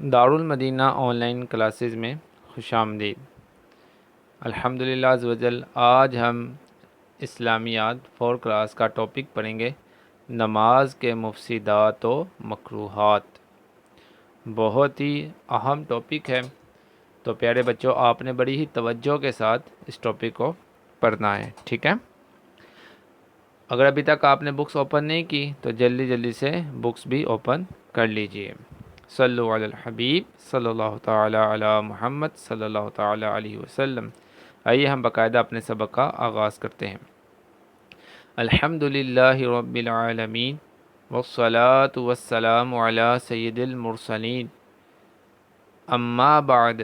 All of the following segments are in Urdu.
دارالمدینہ آن لائن کلاسز میں خوش آمدید۔ الحمدللہ عز و جل آج ہم اسلامیات 4 کلاس کا ٹاپک پڑھیں گے، نماز کے مفسدات و مکروہات۔ بہت ہی اہم ٹاپک ہے، تو پیارے بچوں آپ نے بڑی ہی توجہ کے ساتھ اس ٹاپک کو پڑھنا ہے، ٹھیک ہے؟ اگر ابھی تک آپ نے بکس اوپن نہیں کی تو جلدی سے بکس بھی اوپن کر لیجئے۔ صلو علی الحبیب صلی اللہ تعالی علی محمد صلی اللہ تعالی علیہ وسلم۔ آئیے ہم باقاعدہ اپنے سبق کا آغاز کرتے ہیں۔ الحمدللہ رب العالمین والصلاة والسلام علی سید المرسلین، اما بعد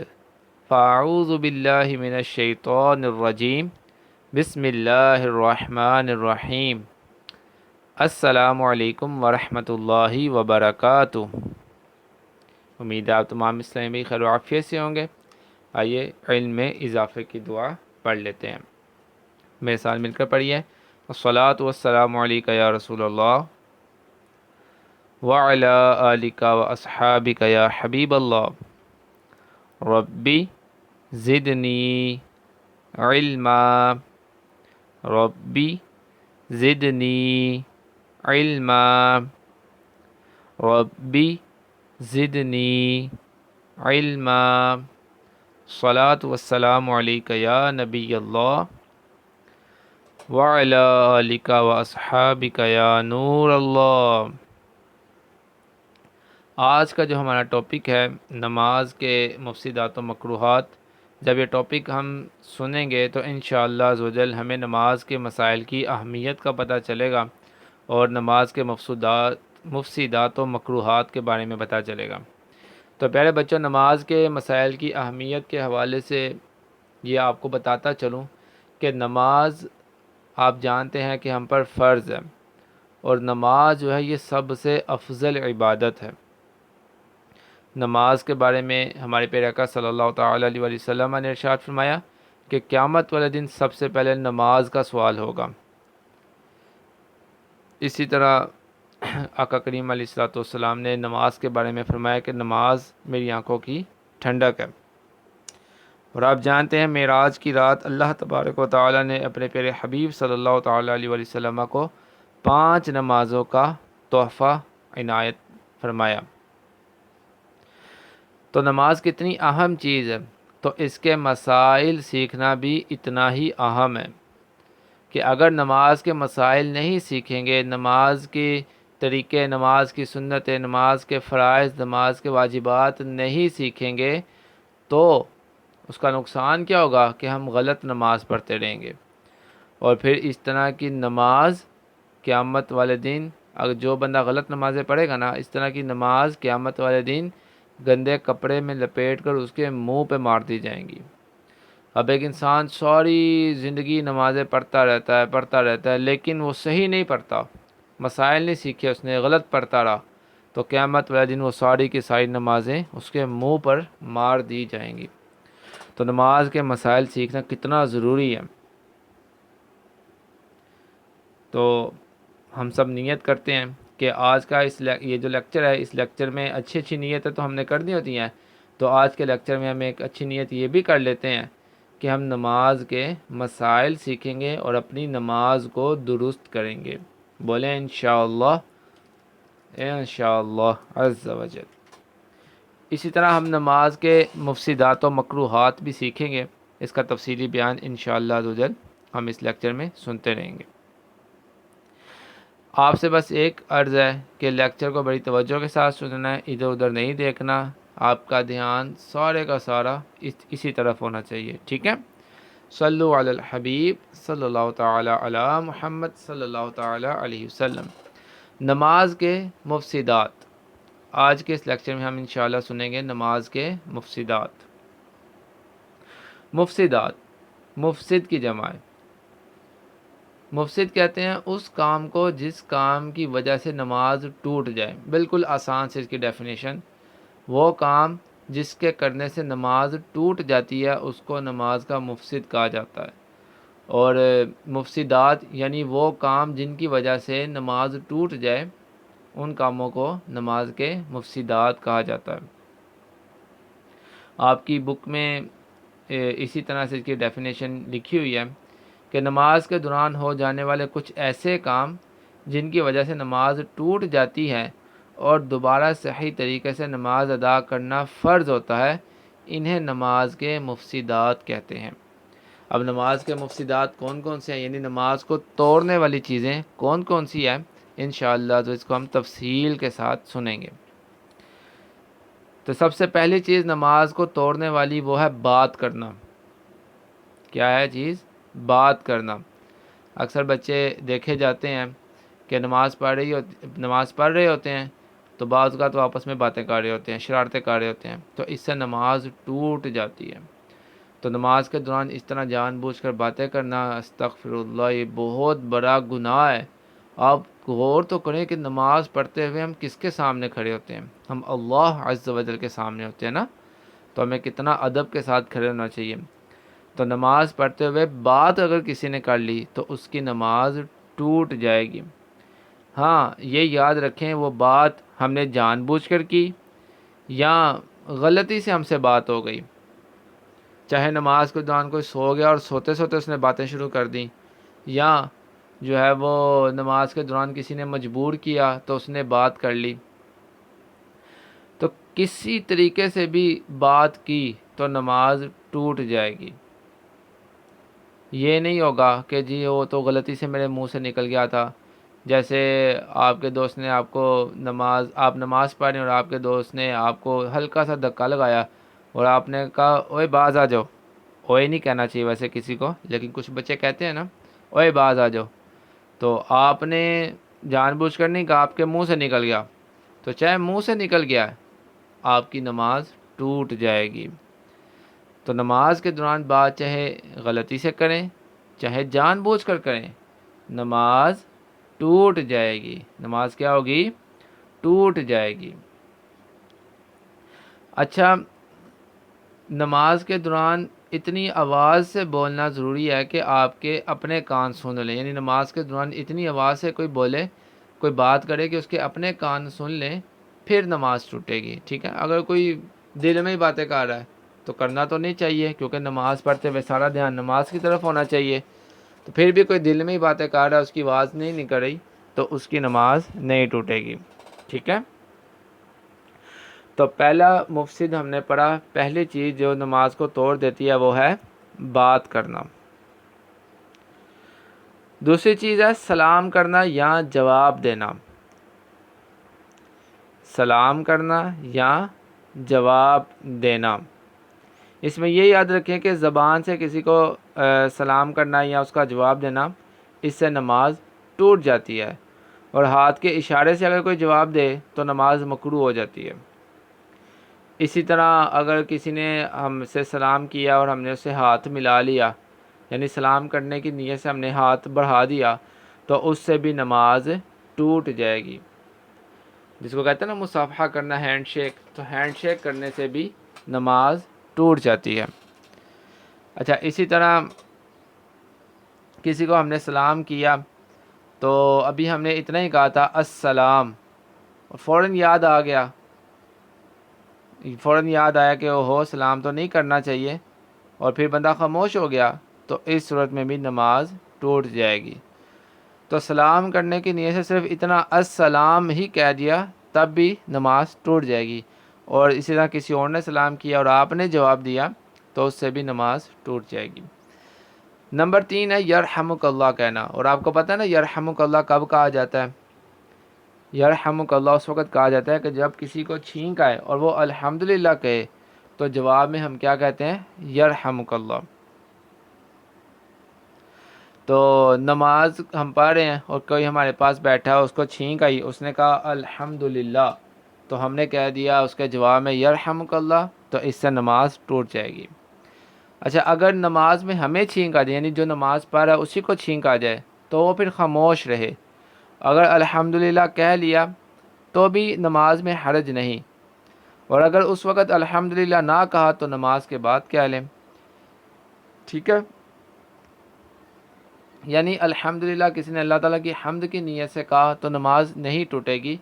فاعوذ باللہ من الشیطان الرجیم، بسم اللہ الرحمن الرحیم۔ السلام علیکم ورحمۃ اللہ وبرکاتہ۔ امید ہے آپ تمام اسلامی خیر و عافیت سے ہوں گے۔ آئیے علم میں اضافے کی دعا پڑھ لیتے ہیں، میرے ساتھ مل کر پڑھیے۔ الصلاۃ والسلام علیک یا رسول اللہ وعلی آلک و اصحابک یا حبیب اللہ، ربی زدنی علما، ربی زدنی علما، ربی زدنی علما، صلاۃ والسلام علیک یا نبی اللہ وعلی آلک و اصحابک یا نور اللہ۔ آج کا جو ہمارا ٹاپک ہے نماز کے مفسدات و مکروہات، جب یہ ٹاپک ہم سنیں گے تو انشاءاللہ عز و جل ہمیں نماز کے مسائل کی اہمیت کا پتہ چلے گا اور نماز کے مفسدات و مکروہات کے بارے میں پتہ چلے گا۔ تو پیارے بچوں، نماز کے مسائل کی اہمیت کے حوالے سے یہ آپ کو بتاتا چلوں کہ نماز آپ جانتے ہیں کہ ہم پر فرض ہے، اور نماز جو ہے یہ سب سے افضل عبادت ہے۔ نماز کے بارے میں ہمارے پیارے آقا صلی اللہ تعالی علیہ وسلم نے ارشاد فرمایا کہ قیامت والے دن سب سے پہلے نماز کا سوال ہوگا۔ اسی طرح آقا کریم علیہ الصلوۃ والسلام نے نماز کے بارے میں فرمایا کہ نماز میری آنکھوں کی ٹھنڈک ہے۔ اور آپ جانتے ہیں معراج کی رات اللہ تبارک و تعالی نے اپنے پیارے حبیب صلی اللہ تعالی علیہ وسلم کو 5 نمازوں کا تحفہ عنایت فرمایا۔ تو نماز کتنی اہم چیز ہے، تو اس کے مسائل سیکھنا بھی اتنا ہی اہم ہے کہ اگر نماز کے مسائل نہیں سیکھیں گے، نماز کے طریقے، نماز کی سنتیں، نماز کے فرائض، نماز کے واجبات نہیں سیکھیں گے تو اس کا نقصان کیا ہوگا کہ ہم غلط نماز پڑھتے رہیں گے، اور پھر اس طرح کی نماز قیامت والے دن، اگر جو بندہ غلط نمازیں پڑھے گا نا، اس طرح کی نماز قیامت والے دن گندے کپڑے میں لپیٹ کر اس کے منہ پہ مار دی جائیں گی۔ اب ایک انسان ساری زندگی نمازیں پڑھتا رہتا ہے لیکن وہ صحیح نہیں پڑھتا، مسائل نہیں سیکھے، اس نے غلط پڑھتا رہا، تو قیامت والے دن وہ ساری کی ساری نمازیں اس کے منہ پر مار دی جائیں گی۔ تو نماز کے مسائل سیکھنا کتنا ضروری ہے۔ تو ہم سب نیت کرتے ہیں کہ آج کا یہ جو لیکچر ہے، اس لیکچر میں اچھی نیتیں تو ہم نے کرنی ہوتی ہیں، تو آج کے لیکچر میں ہم ایک اچھی نیت یہ بھی کر لیتے ہیں کہ ہم نماز کے مسائل سیکھیں گے اور اپنی نماز کو درست کریں گے۔ بولیں انشاءاللہ، انشاءاللہ عز و جل۔ اسی طرح ہم نماز کے مفسدات و مکروہات بھی سیکھیں گے، اس کا تفصیلی بیان انشاءاللہ عز و جل ہم اس لیکچر میں سنتے رہیں گے۔ آپ سے بس ایک عرض ہے کہ لیکچر کو بڑی توجہ کے ساتھ سننا ہے، ادھر ادھر نہیں دیکھنا، آپ کا دھیان سارے کا سارا اسی طرف ہونا چاہیے، ٹھیک ہے؟ صلو علی الحبیب صلی اللہ تعالی علی محمد صلی اللہ تعالی علیہ وسلم۔ نماز کے مفسدات، آج کے اس لیکچر میں ہم انشاءاللہ سنیں گے نماز کے مفسدات۔ مفسدات، مفسد کی جمع ہے۔ مفسد کہتے ہیں اس کام کو جس کام کی وجہ سے نماز ٹوٹ جائے، بالکل آسان سے اس کی ڈیفینیشن، وہ کام جس کے کرنے سے نماز ٹوٹ جاتی ہے اس کو نماز کا مفسد کہا جاتا ہے، اور مفسدات یعنی وہ کام جن کی وجہ سے نماز ٹوٹ جائے، ان کاموں کو نماز کے مفسدات کہا جاتا ہے۔ آپ کی بک میں اسی طرح سے اس کی ڈیفینیشن لکھی ہوئی ہے کہ نماز کے دوران ہو جانے والے کچھ ایسے کام جن کی وجہ سے نماز ٹوٹ جاتی ہے اور دوبارہ صحیح طریقے سے نماز ادا کرنا فرض ہوتا ہے، انہیں نماز کے مفسدات کہتے ہیں۔ اب نماز کے مفسدات کون کون سے ہیں، یعنی نماز کو توڑنے والی چیزیں کون کون سی ہیں، انشاءاللہ تو اس کو ہم تفصیل کے ساتھ سنیں گے۔ تو سب سے پہلی چیز نماز کو توڑنے والی وہ ہے بات کرنا۔ کیا ہے چیز؟ بات کرنا۔ اکثر بچے دیکھے جاتے ہیں کہ نماز پڑھ رہے ہوتے ہیں تو بعض اوقات وہ آپس میں باتیں کر رہے ہوتے ہیں، شرارتیں کر رہے ہوتے ہیں، تو اس سے نماز ٹوٹ جاتی ہے۔ تو نماز کے دوران اس طرح جان بوجھ کر باتیں کرنا، استغفر اللہ، یہ بہت بڑا گناہ ہے۔ آپ غور تو کریں کہ نماز پڑھتے ہوئے ہم کس کے سامنے کھڑے ہوتے ہیں؟ ہم اللہ عز و جل کے سامنے ہوتے ہیں نا، تو ہمیں کتنا ادب کے ساتھ کھڑے ہونا چاہیے۔ تو نماز پڑھتے ہوئے بات اگر کسی نے کر لی تو اس کی نماز ٹوٹ جائے گی۔ ہاں یہ یاد رکھیں، وہ بات ہم نے جان بوجھ کر کی یا غلطی سے ہم سے بات ہو گئی، چاہے نماز کے دوران کوئی سو گیا اور سوتے سوتے اس نے باتیں شروع کر دیں، یا جو ہے وہ نماز کے دوران کسی نے مجبور کیا تو اس نے بات کر لی، تو کسی طریقے سے بھی بات کی تو نماز ٹوٹ جائے گی۔ یہ نہیں ہوگا کہ جی وہ تو غلطی سے میرے منہ سے نکل گیا تھا، جیسے آپ کے دوست نے آپ نماز پڑھ رہے ہیں اور آپ کے دوست نے آپ کو ہلکا سا دھکا لگایا اور آپ نے کہا اوئے باز آ جاؤ۔ اوئے نہیں کہنا چاہیے ویسے کسی کو، لیکن کچھ بچے کہتے ہیں نا اوئے باز آ جاؤ، تو آپ نے جان بوجھ کر نہیں کہا، آپ کے منہ سے نکل گیا، تو چاہے منہ سے نکل گیا آپ کی نماز ٹوٹ جائے گی۔ تو نماز کے دوران بات چاہے غلطی سے کریں چاہے جان بوجھ کر کریں، نماز ٹوٹ جائے گی۔ نماز کیا ہوگی؟ ٹوٹ جائے گی۔ اچھا، نماز کے دوران اتنی آواز سے بولنا ضروری ہے کہ آپ کے اپنے کان سن لیں، یعنی نماز کے دوران اتنی آواز سے کوئی بولے، کوئی بات کرے کہ اس کے اپنے کان سن لیں، پھر نماز ٹوٹے گی، ٹھیک ہے؟ اگر کوئی دل میں ہی باتیں کر رہا ہے تو کرنا تو نہیں چاہیے، کیونکہ نماز پڑھتے ہوئے سارا دھیان نماز کی طرف ہونا چاہیے۔ تو پھر بھی کوئی دل میں ہی باتیں کر رہا ہے، اس کی آواز نہیں نکل رہی، تو اس کی نماز نہیں ٹوٹے گی، ٹھیک ہے؟ تو پہلا مفسد ہم نے پڑھا، پہلی چیز جو نماز کو توڑ دیتی ہے وہ ہے بات کرنا۔ دوسری چیز ہے سلام کرنا یا جواب دینا۔ سلام کرنا یا جواب دینا، اس میں یہ یاد رکھیں کہ زبان سے کسی کو سلام کرنا یا اس کا جواب دینا، اس سے نماز ٹوٹ جاتی ہے، اور ہاتھ کے اشارے سے اگر کوئی جواب دے تو نماز مکروہ ہو جاتی ہے۔ اسی طرح اگر کسی نے ہم سے سلام کیا اور ہم نے اسے ہاتھ ملا لیا، یعنی سلام کرنے کی نیت سے ہم نے ہاتھ بڑھا دیا، تو اس سے بھی نماز ٹوٹ جائے گی۔ جس کو کہتے ہیں نا مصافحہ کرنا، ہینڈ شیک، تو ہینڈ شیک کرنے سے بھی نماز ٹوٹ جاتی ہے۔ اچھا، اسی طرح کسی کو ہم نے سلام کیا تو ابھی ہم نے اتنا ہی کہا تھا السلام، اور فوراً یاد آیا کہ سلام تو نہیں کرنا چاہیے، اور پھر بندہ خاموش ہو گیا، تو اس صورت میں بھی نماز ٹوٹ جائے گی۔ تو سلام کرنے کی نیت سے صرف اتنا السلام ہی کہہ دیا تب بھی نماز ٹوٹ جائے گی، اور اسی طرح کسی اور نے سلام کیا اور آپ نے جواب دیا تو اس سے بھی نماز ٹوٹ جائے گی۔ نمبر 3 ہے یرحمک اللہ کہنا، اور آپ کو پتہ ہے نا یرحمک اللہ کب کہا جاتا ہے؟ یرحمک اللہ اس وقت کہا جاتا ہے کہ جب کسی کو چھینک آئے اور وہ الحمدللہ کہے تو جواب میں ہم کیا کہتے ہیں؟ یرحمک اللہ۔ تو نماز ہم پڑھ رہے ہیں اور کوئی ہمارے پاس بیٹھا ہے، اس کو چھینک آئی، اس نے کہا الحمدللہ، تو ہم نے کہہ دیا اس کے جواب میں یرحمک اللہ، تو اس سے نماز ٹوٹ جائے گی۔ اچھا، اگر نماز میں ہمیں چھینک آ جائے، یعنی جو نماز پڑھ رہا ہے اسی کو چھینک آ جائے، تو وہ پھر خاموش رہے۔ اگر الحمدللہ کہہ لیا تو بھی نماز میں حرج نہیں، اور اگر اس وقت الحمدللہ نہ کہا تو نماز کے بعد کہہ لیں، ٹھیک ہے؟ یعنی الحمدللہ کسی نے اللہ تعالیٰ کی حمد کی نیت سے کہا تو نماز نہیں ٹوٹے گی،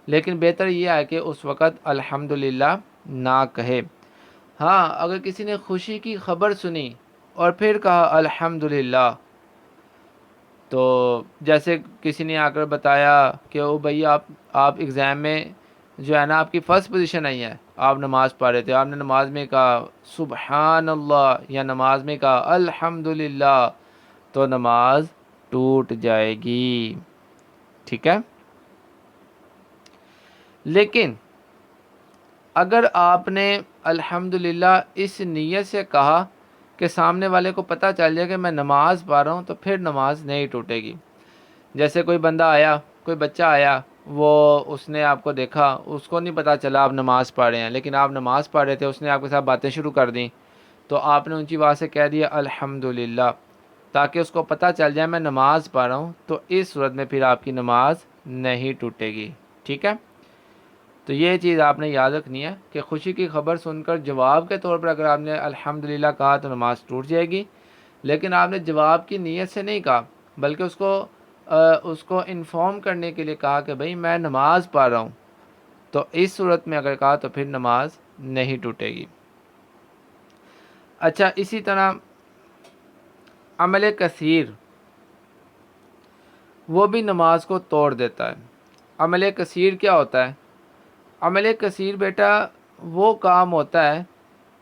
لیکن بہتر یہ ہے کہ اس وقت الحمدللہ نہ کہے۔ ہاں اگر کسی نے خوشی کی خبر سنی اور پھر کہا الحمدللہ، تو جیسے کسی نے آ کر بتایا کہ او بھائی آپ ایگزام میں جو ہے نا آپ کی فرسٹ پوزیشن آئی ہے، آپ نماز پڑھ رہے تھے، آپ نے نماز میں کہا سبحان اللہ یا نماز میں کہا الحمدللہ، تو نماز ٹوٹ جائے گی، ٹھیک ہے۔ لیکن اگر آپ نے الحمدللہ اس نیت سے کہا کہ سامنے والے کو پتہ چل جائے کہ میں نماز پڑھ رہا ہوں، تو پھر نماز نہیں ٹوٹے گی۔ جیسے کوئی بندہ آیا، کوئی بچہ آیا، اس نے آپ کو دیکھا، اس کو نہیں پتہ چلا آپ نماز پڑھ رہے ہیں، لیکن آپ نماز پڑھ رہے تھے، اس نے آپ کے ساتھ باتیں شروع کر دیں، تو آپ نے اونچی آواز سے کہہ دیا الحمدللہ، تاکہ اس کو پتہ چل جائے میں نماز پڑھ رہا ہوں، تو اس صورت میں پھر آپ کی نماز نہیں ٹوٹے گی، ٹھیک ہے۔ تو یہ چیز آپ نے یاد رکھنی ہے کہ خوشی کی خبر سن کر جواب کے طور پر اگر آپ نے الحمدللہ کہا تو نماز ٹوٹ جائے گی، لیکن آپ نے جواب کی نیت سے نہیں کہا، بلکہ اس کو انفارم کرنے کے لیے کہا کہ بھئی میں نماز پڑھ رہا ہوں، تو اس صورت میں اگر کہا تو پھر نماز نہیں ٹوٹے گی۔ اچھا، اسی طرح عمل کثیر وہ بھی نماز کو توڑ دیتا ہے۔ عمل کثیر کیا ہوتا ہے؟ عمل کثیر بیٹا وہ کام ہوتا ہے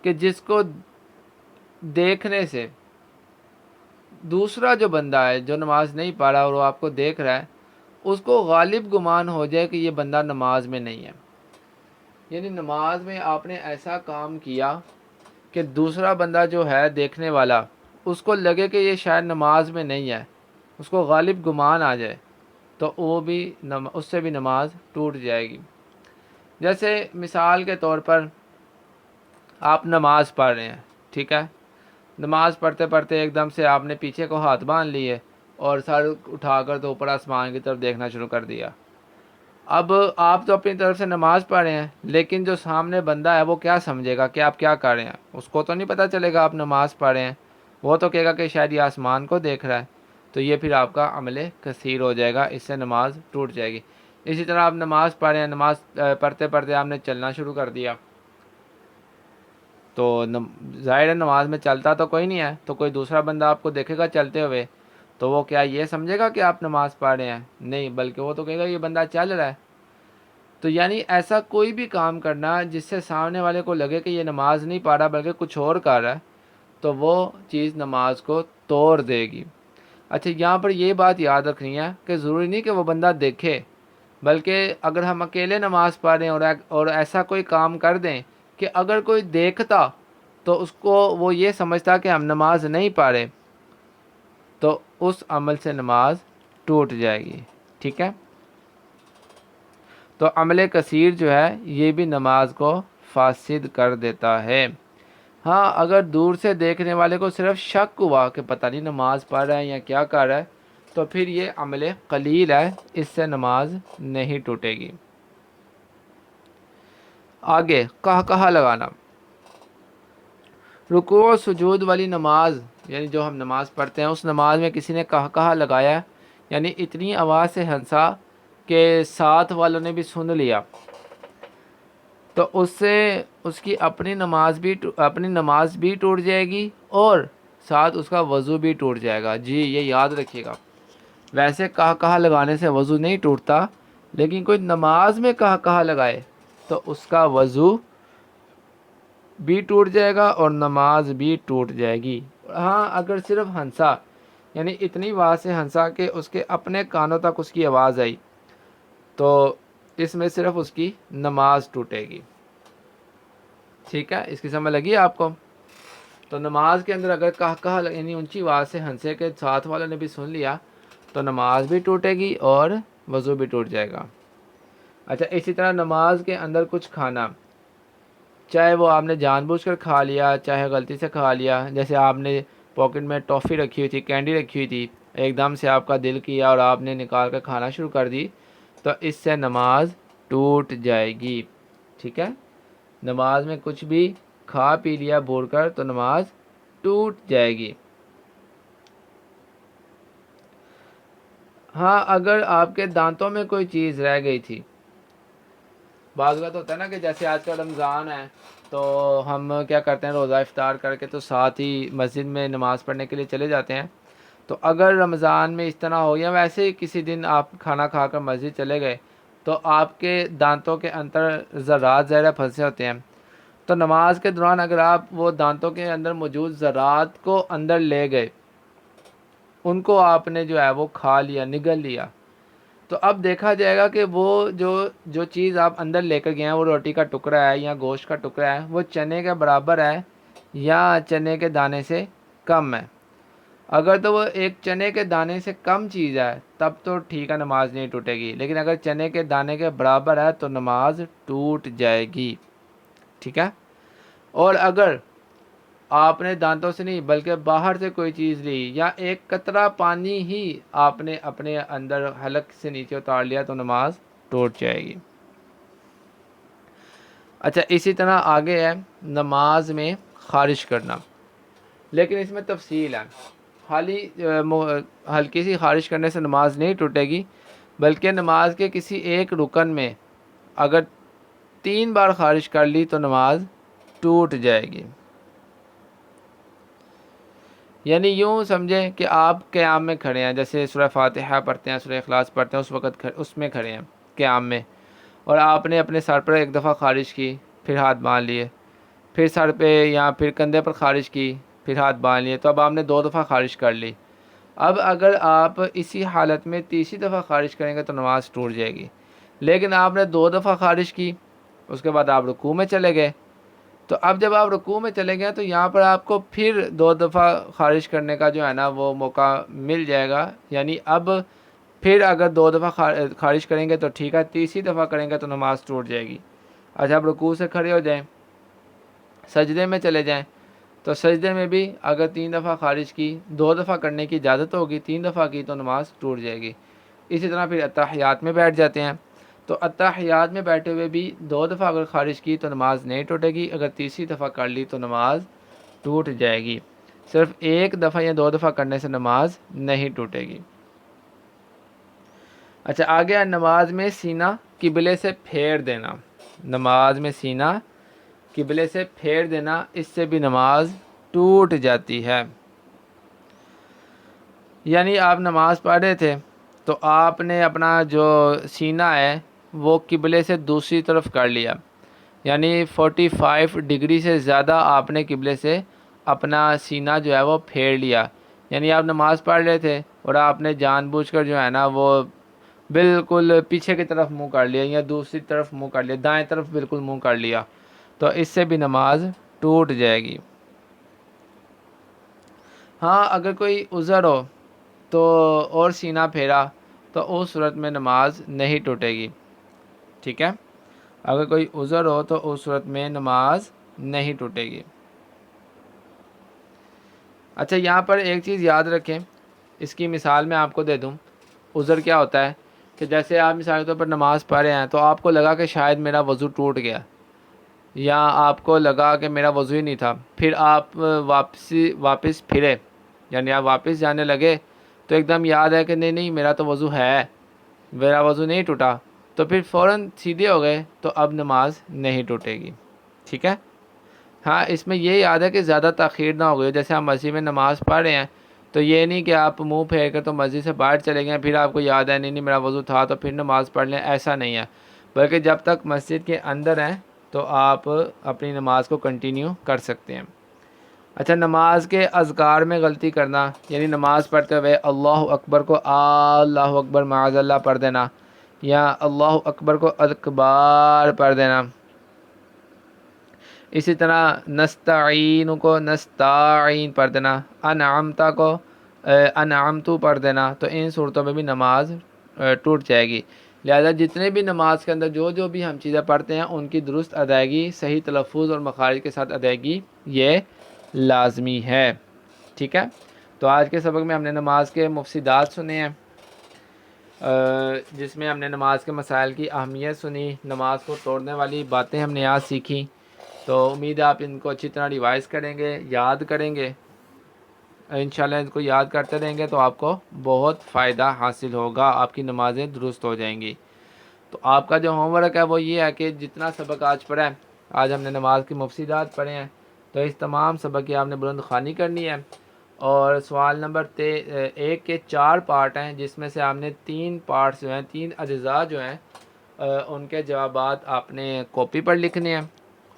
کہ جس کو دیکھنے سے دوسرا جو بندہ ہے جو نماز نہیں پڑھ رہا اور وہ آپ کو دیکھ رہا ہے، اس کو غالب گمان ہو جائے کہ یہ بندہ نماز میں نہیں ہے۔ یعنی نماز میں آپ نے ایسا کام کیا کہ دوسرا بندہ جو ہے دیکھنے والا، اس کو لگے کہ یہ شاید نماز میں نہیں ہے، اس کو غالب گمان آ جائے، تو اس سے بھی نماز ٹوٹ جائے گی۔ جیسے مثال کے طور پر آپ نماز پڑھ رہے ہیں، ٹھیک ہے، نماز پڑھتے پڑھتے ایک دم سے آپ نے پیچھے کو ہاتھ باندھ لیے اور سر اٹھا کر تو اوپر آسمان کی طرف دیکھنا شروع کر دیا۔ اب آپ تو اپنی طرف سے نماز پڑھ رہے ہیں، لیکن جو سامنے بندہ ہے وہ کیا سمجھے گا کہ آپ کیا کر رہے ہیں؟ اس کو تو نہیں پتہ چلے گا آپ نماز پڑھ رہے ہیں، وہ تو کہے گا کہ شاید یہ آسمان کو دیکھ رہا ہے، تو یہ پھر آپ کا عمل کثیر ہو جائے گا، اس سے نماز ٹوٹ جائے گی۔ اسی طرح آپ نماز پڑھ رہے ہیں، نماز پڑھتے پڑھتے آپ نے چلنا شروع کر دیا، تو ظاہر ہے نماز میں چلتا تو کوئی نہیں ہے، تو کوئی دوسرا بندہ آپ کو دیکھے گا چلتے ہوئے، تو وہ کیا یہ سمجھے گا کہ آپ نماز پڑھ رہے ہیں؟ نہیں، بلکہ وہ تو کہے گا یہ بندہ چل رہا ہے۔ تو یعنی ایسا کوئی بھی کام کرنا جس سے سامنے والے کو لگے کہ یہ نماز نہیں پڑھ رہا بلکہ کچھ اور کر رہا ہے، تو وہ چیز نماز کو توڑ دے گی۔ اچھا، یہاں پر یہ بات یاد رکھنی ہے کہ ضروری نہیں کہ وہ بندہ دیکھے، بلکہ اگر ہم اکیلے نماز پڑھ رہے ہیں اور ایسا کوئی کام کر دیں کہ اگر کوئی دیکھتا تو اس کو وہ یہ سمجھتا کہ ہم نماز نہیں پڑھ رہے، تو اس عمل سے نماز ٹوٹ جائے گی، ٹھیک ہے۔ تو عمل کثیر جو ہے یہ بھی نماز کو فاسد کر دیتا ہے۔ ہاں، اگر دور سے دیکھنے والے کو صرف شک ہوا کہ پتہ نہیں نماز پڑھ رہا ہے یا کیا کر رہا ہے، تو پھر یہ عمل قلیل ہے، اس سے نماز نہیں ٹوٹے گی۔ آگے قہقہہ لگانا۔ رکوع و سجود والی نماز، یعنی جو ہم نماز پڑھتے ہیں اس نماز میں کسی نے قہقہہ لگایا، یعنی اتنی آواز سے ہنسا کہ ساتھ والوں نے بھی سن لیا، تو اس سے اس کی اپنی نماز بھی ٹوٹ جائے گی اور ساتھ اس کا وضو بھی ٹوٹ جائے گا۔ جی یہ یاد رکھیے گا، ویسے قہقہہ لگانے سے وضو نہیں ٹوٹتا، لیکن کوئی نماز میں قہقہہ لگائے تو اس کا وضو بھی ٹوٹ جائے گا اور نماز بھی ٹوٹ جائے گی۔ ہاں، اگر صرف ہنسا، یعنی اتنی آواز سے ہنسا کہ اس کے اپنے کانوں تک اس کی آواز آئی، تو اس میں صرف اس کی نماز ٹوٹے گی، ٹھیک ہے۔ اس کی سمجھ لگی آپ کو؟ تو نماز کے اندر اگر قہقہہ یعنی اونچی آواز سے ہنسے کہ ساتھ والوں نے بھی سن لیا، تو نماز بھی ٹوٹے گی اور وضو بھی ٹوٹ جائے گا۔ اچھا، اسی طرح نماز کے اندر کچھ کھانا، چاہے وہ آپ نے جان بوجھ کر کھا لیا چاہے غلطی سے کھا لیا، جیسے آپ نے پاکٹ میں ٹافی رکھی ہوئی تھی، کینڈی رکھی ہوئی تھی، ایک دم سے آپ کا دل کیا اور آپ نے نکال کر کھانا شروع کر دی، تو اس سے نماز ٹوٹ جائے گی، ٹھیک ہے۔ نماز میں کچھ بھی کھا پی لیا بھول کر تو نماز ٹوٹ جائے گی۔ ہاں، اگر آپ کے دانتوں میں کوئی چیز رہ گئی تھی، بعض اوقات ہوتا ہے نا کہ جیسے آج کا رمضان ہے تو ہم کیا کرتے ہیں، روزہ افطار کر کے تو ساتھ ہی مسجد میں نماز پڑھنے کے لیے چلے جاتے ہیں. تو اگر رمضان میں اس طرح ہو یا ویسے ہی کسی دن آپ کھانا کھا کر مسجد چلے گئے تو آپ کے دانتوں کے اندر ذرات ظاہرہ پھنسے ہوتے ہیں، تو نماز کے دوران اگر آپ وہ دانتوں کے اندر موجود ذرات کو اندر لے گئے، ان کو آپ نے جو ہے وہ کھا لیا، نگل لیا، تو اب دیکھا جائے گا کہ وہ جو چیز آپ اندر لے کر گئے ہیں، وہ روٹی کا ٹکڑا ہے یا گوشت کا ٹکڑا ہے، وہ چنے کے برابر ہے یا چنے کے دانے سے کم ہے. اگر تو وہ ایک چنے کے دانے سے کم چیز ہے تب تو ٹھیک ہے، نماز نہیں ٹوٹے گی، لیکن اگر چنے کے دانے کے برابر ہے تو نماز ٹوٹ جائے گی. ٹھیک ہے. اور اگر آپ نے دانتوں سے نہیں بلکہ باہر سے کوئی چیز لی یا ایک قطرہ پانی ہی آپ نے اپنے اندر حلق سے نیچے اتار لیا تو نماز ٹوٹ جائے گی. اچھا، اسی طرح آگے ہے نماز میں خارش کرنا، لیکن اس میں تفصیل ہے. خالی ہلکی سی خارش کرنے سے نماز نہیں ٹوٹے گی، بلکہ نماز کے کسی ایک رکن میں اگر 3 بار خارش کر لی تو نماز ٹوٹ جائے گی. یعنی یوں سمجھیں کہ آپ قیام میں کھڑے ہیں، جیسے سورہ فاتحہ پڑھتے ہیں، سورہ اخلاص پڑھتے ہیں، اس وقت اس میں کھڑے ہیں قیام میں، اور آپ نے اپنے سر پر ایک دفعہ خارش کی، پھر ہاتھ باندھ لیے، پھر سر پہ یا پھر کندھے پر خارش کی، پھر ہاتھ باندھ لیے، تو اب آپ نے 2 دفعہ خارش کر لی. اب اگر آپ اسی حالت میں تیسری دفعہ خارش کریں گے تو نماز ٹوٹ جائے گی. لیکن آپ نے 2 دفعہ خارش کی، اس کے بعد آپ رکوع میں چلے گئے، تو اب جب آپ رکوع میں چلے گئے تو یہاں پر آپ کو پھر 2 دفعہ خارش کرنے کا جو ہے نا وہ موقع مل جائے گا. یعنی اب پھر اگر 2 دفعہ خارش کریں گے تو ٹھیک ہے، تیسری دفعہ کریں گے تو نماز ٹوٹ جائے گی. اچھا، آپ رکوع سے کھڑے ہو جائیں، سجدے میں چلے جائیں، تو سجدے میں بھی اگر 3 دفعہ خارج کی، 2 دفعہ کرنے کی اجازت ہوگی، 3 دفعہ کی تو نماز ٹوٹ جائے گی. اسی طرح پھر اتحیات میں بیٹھ جاتے ہیں، تو اتحیات میں بیٹھے ہوئے بھی 2 دفعہ اگر خارج کی تو نماز نہیں ٹوٹے گی، اگر تیسری دفعہ کر لی تو نماز ٹوٹ جائے گی. صرف 1 دفعہ یا 2 دفعہ کرنے سے نماز نہیں ٹوٹے گی. اچھا، آگے نماز میں سینہ قبلے سے پھیر دینا. نماز میں سینہ قبلے سے پھیر دینا، اس سے بھی نماز ٹوٹ جاتی ہے. یعنی آپ نماز پڑھ رہے تھے تو آپ نے اپنا جو سینہ ہے وہ قبلے سے دوسری طرف کر لیا، یعنی 45 ڈگری سے زیادہ آپ نے قبلے سے اپنا سینہ جو ہے وہ پھیر لیا. یعنی آپ نماز پڑھ رہے تھے اور آپ نے جان بوجھ کر جو ہے نا وہ بالکل پیچھے کی طرف منہ کر لیا یا دوسری طرف منہ کر لیا، دائیں طرف بالکل منہ کر لیا، تو اس سے بھی نماز ٹوٹ جائے گی. ہاں، اگر کوئی عذر ہو تو اور سینہ پھیرا تو اس صورت میں نماز نہیں ٹوٹے گی. ٹھیک ہے، اگر کوئی عذر ہو تو اس صورت میں نماز نہیں ٹوٹے گی. اچھا، یہاں پر ایک چیز یاد رکھیں، اس کی مثال میں آپ کو دے دوں. عذر کیا ہوتا ہے کہ جیسے آپ مثال کے طور پر نماز پڑھ رہے ہیں تو آپ کو لگا کہ شاید میرا وضو ٹوٹ گیا، یا آپ کو لگا کہ میرا وضو ہی نہیں تھا، پھر آپ واپس پھرے، یعنی آپ واپس جانے لگے تو ایک دم یاد ہے کہ نہیں میرا تو وضو ہے، میرا وضو نہیں ٹوٹا، تو پھر فوراً سیدھے ہو گئے تو اب نماز نہیں ٹوٹے گی. ٹھیک ہے. ہاں، اس میں یہ یاد ہے کہ زیادہ تاخیر نہ ہو گئی. جیسے ہم مسجد میں نماز پڑھ رہے ہیں تو یہ نہیں کہ آپ منہ پھیر کر تو مسجد سے باہر چلے گئے پھر آپ کو یاد ہے نہیں میرا وضو تھا تو پھر نماز پڑھ لیں، ایسا نہیں ہے. بلکہ جب تک مسجد کے اندر ہیں تو آپ اپنی نماز کو کنٹینیو کر سکتے ہیں. اچھا، نماز کے اذکار میں غلطی کرنا، یعنی نماز پڑھتے ہوئے اللہ اکبر کو اللہ اکبر معاذ اللہ پڑھ دینا، یا اللہ اکبر کو اکبار پڑھ دینا. اسی طرح نستعین کو نستعین پڑھ دینا، انعمتا کو انعمتو پڑھ دینا، تو ان صورتوں میں بھی نماز ٹوٹ جائے گی. لہذا جتنے بھی نماز کے اندر جو بھی ہم چیزیں پڑھتے ہیں ان کی درست ادائیگی، صحیح تلفظ اور مخارج کے ساتھ ادائیگی یہ لازمی ہے. ٹھیک ہے. تو آج کے سبق میں ہم نے نماز کے مفسدات سنے ہیں، جس میں ہم نے نماز کے مسائل کی اہمیت سنی، نماز کو توڑنے والی باتیں ہم نے آج سیکھیں. تو امید ہے آپ ان کو اچھی طرح ریوائز کریں گے، یاد کریں گے. انشاءاللہ ان کو یاد کرتے رہیں گے تو آپ کو بہت فائدہ حاصل ہوگا، آپ کی نمازیں درست ہو جائیں گی. تو آپ کا جو ہوم ورک ہے وہ یہ ہے کہ جتنا سبق آج پڑھا ہے، آج ہم نے نماز کی مفسدات پڑھے ہیں، تو اس تمام سبق کی آپ نے بلند خوانی کرنی ہے، اور سوال نمبر 1 کے 4 پارٹ ہیں، جس میں سے آپ نے 3 پارٹس جو ہیں، 3 اجزاء جو ہیں، ان کے جوابات آپ نے کاپی پر لکھنے ہیں،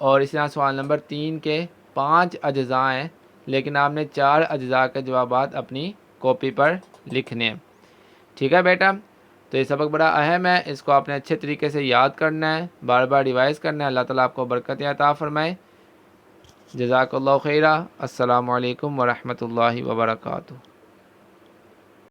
اور اسی طرح سوال نمبر 3 کے 5 اجزاء ہیں، لیکن آپ نے 4 اجزاء کے جوابات اپنی کاپی پر لکھنے ہیں۔ ٹھیک ہے بیٹا؟ تو یہ سبق بڑا اہم ہے، اس کو آپ نے اچھے طریقے سے یاد کرنا ہے، بار بار ریوائز کرنا ہے۔ اللہ تعالیٰ آپ کو برکت عطا فرمائے۔ جزاک اللہ خیرہ۔ السلام علیکم ورحمۃ اللہ وبرکاتہ۔